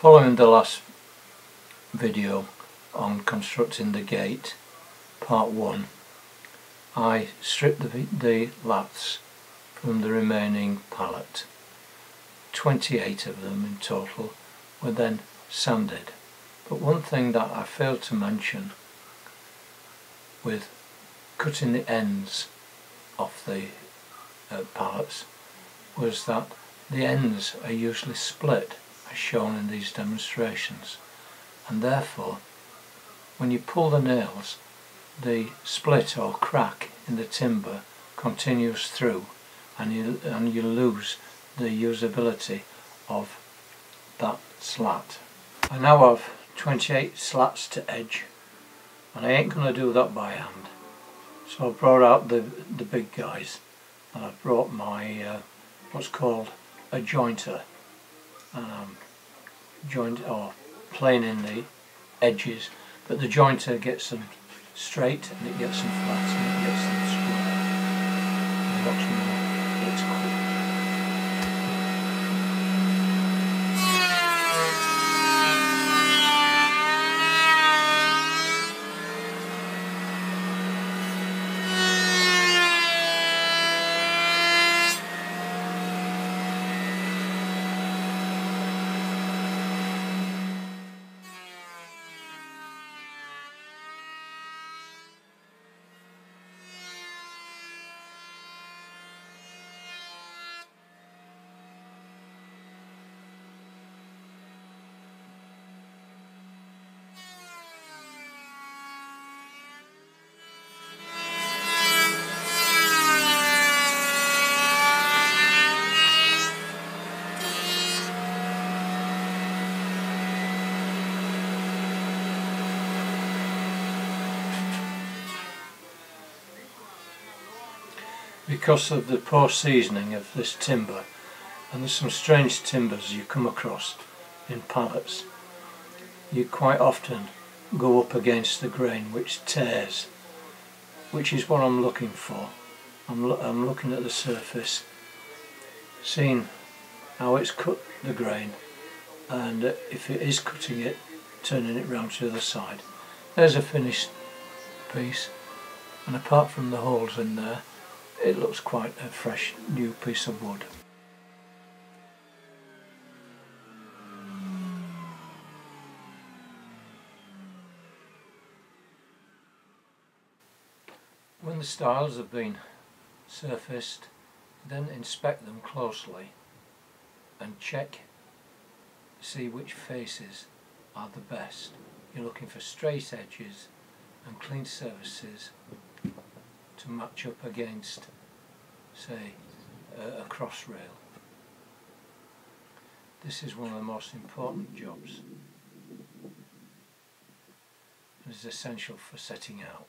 Following the last video on constructing the gate, part 1, I stripped the laths from the remaining pallet. 28 of them in total were then sanded. But one thing that I failed to mention with cutting the ends off the pallets was that the ends are usually split, as shown in these demonstrations, and therefore when you pull the nails, the split or crack in the timber continues through, and you lose the usability of that slat. I now have 28 slats to edge, and I ain't going to do that by hand, so I brought out the big guys, and I've brought my what's called a jointer, and I'm planing the edges, but the jointer gets them straight and it gets them flat and it gets them square. And lots more political. Because of the poor seasoning of this timber, and there's some strange timbers you come across in pallets, you quite often go up against the grain which tears, which is what I'm looking for. I'm looking at the surface, seeing how it's cut the grain, and if it is cutting it, turning it round to the other side. There's a finished piece, and apart from the holes in there, it looks quite a fresh new piece of wood. When the stiles have been surfaced, then inspect them closely and check, see which faces are the best. You're looking for straight edges and clean surfaces to match up against, say, a cross rail. This is one of the most important jobs and is essential for setting out.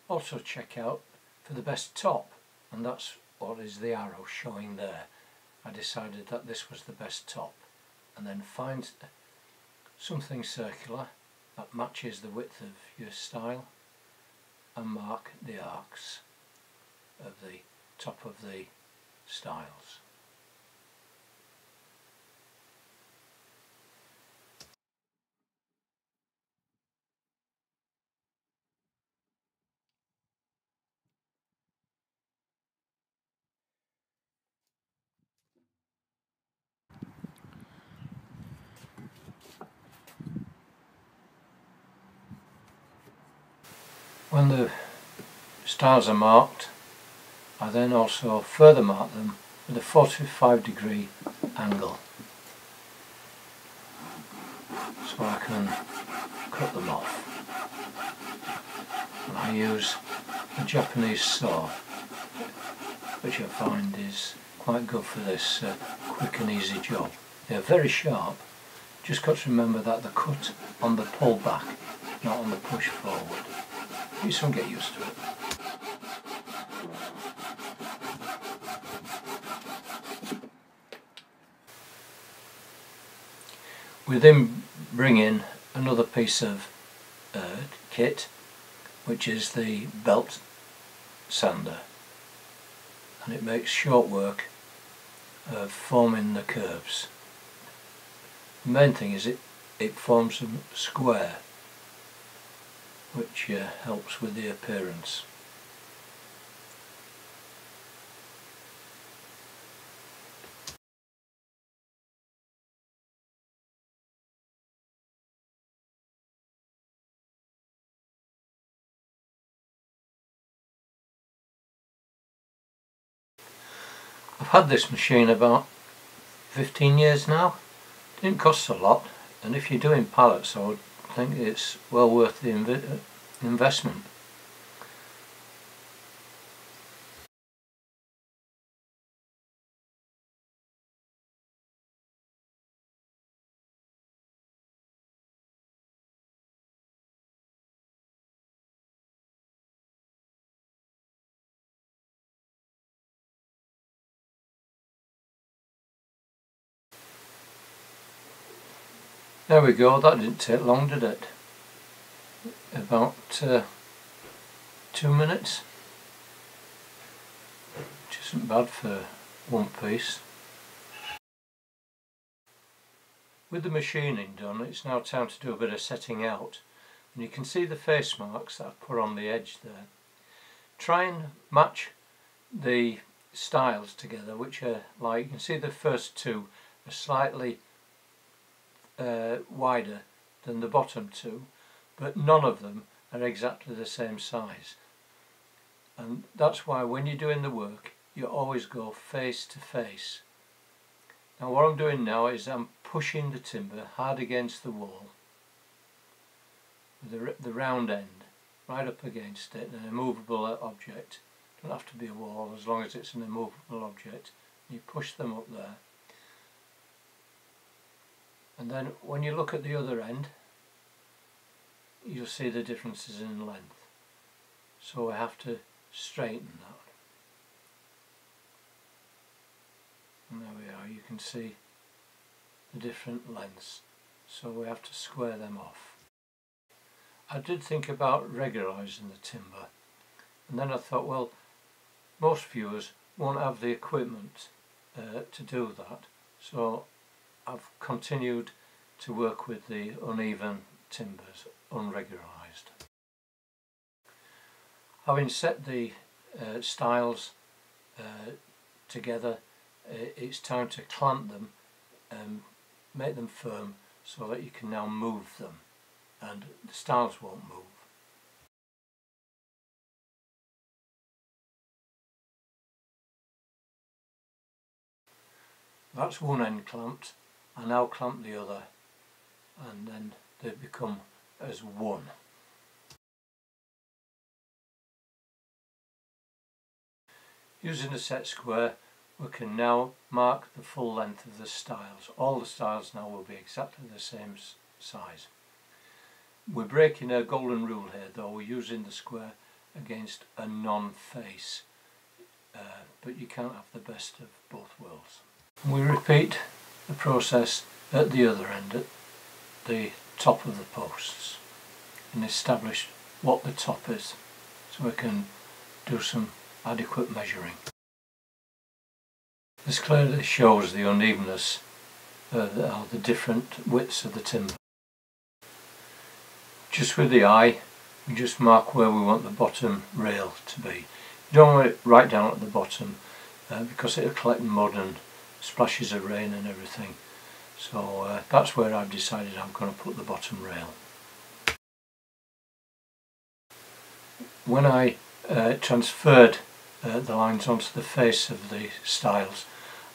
Also check out for the best top, and that's what is the arrow showing there. I decided that this was the best top, and then find something circular that matches the width of your stile and mark the arcs of the top of the stiles. When the stiles are marked, I then also further mark them with a 45-degree angle, so I can cut them off. And I use a Japanese saw, which I find is quite good for this quick and easy job. They are very sharp, just got to remember that the cut on the pull back not on the push forward. You soon get used to it. We then bring in another piece of kit, which is the belt sander, and it makes short work of forming the curves. The main thing is it forms them square, which helps with the appearance. I've had this machine about 15 years now. It didn't cost a lot, and if you're doing pallets, I would think it's well worth the investment. There we go, that didn't take long, did it? About 2 minutes, which isn't bad for one piece. With the machining done, it's now time to do a bit of setting out, and you can see the face marks that I've put on the edge there. Try and match the stiles together, which are like, you can see the first two are slightly wider than the bottom two, but none of them are exactly the same size, and that's why when you're doing the work you always go face to face. Now what I'm doing now is I'm pushing the timber hard against the wall with the round end right up against it, an immovable object. It doesn't have to be a wall as long as it's an immovable object. You push them up there, and then when you look at the other end you'll see the differences in length, so I have to straighten that. And there we are, you can see the different lengths, so we have to square them off. I did think about regularising the timber, and then I thought, well, most viewers won't have the equipment to do that, so I've continued to work with the uneven timbers, unregularised. Having set the stiles together, it's time to clamp them and make them firm so that you can now move them and the stiles won't move. That's one end clamped. I now clamp the other, and then they become as one. Using a set square, we can now mark the full length of the stiles. All the stiles now will be exactly the same size. We're breaking a golden rule here though, we're using the square against a non-face, but you can't have the best of both worlds. We repeat the process at the other end, at the top of the posts, and establish what the top is so we can do some adequate measuring. This clearly shows the unevenness of the different widths of the timber. Just with the eye, we just mark where we want the bottom rail to be. You don't want it right down at the bottom because it'll collect mud and splashes of rain and everything. So that's where I've decided I'm going to put the bottom rail. When I transferred the lines onto the face of the stiles,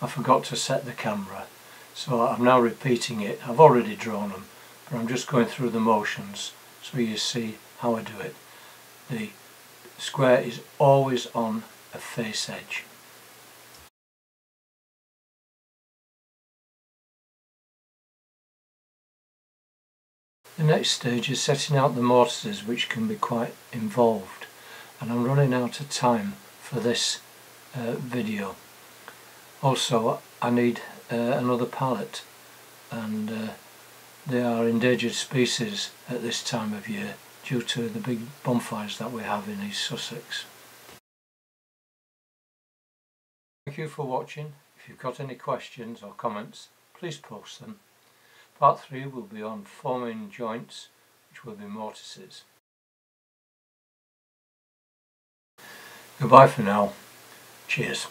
I forgot to set the camera, so I'm now repeating it. I've already drawn them, but I'm just going through the motions so you see how I do it. The square is always on a face edge. The next stage is setting out the mortises, which can be quite involved, and I'm running out of time for this video. Also, I need another pallet, and they are endangered species at this time of year due to the big bonfires that we have in East Sussex. Thank you for watching. If you've got any questions or comments, please post them. Part 3 will be on forming joints, which will be mortises. Goodbye for now. Cheers.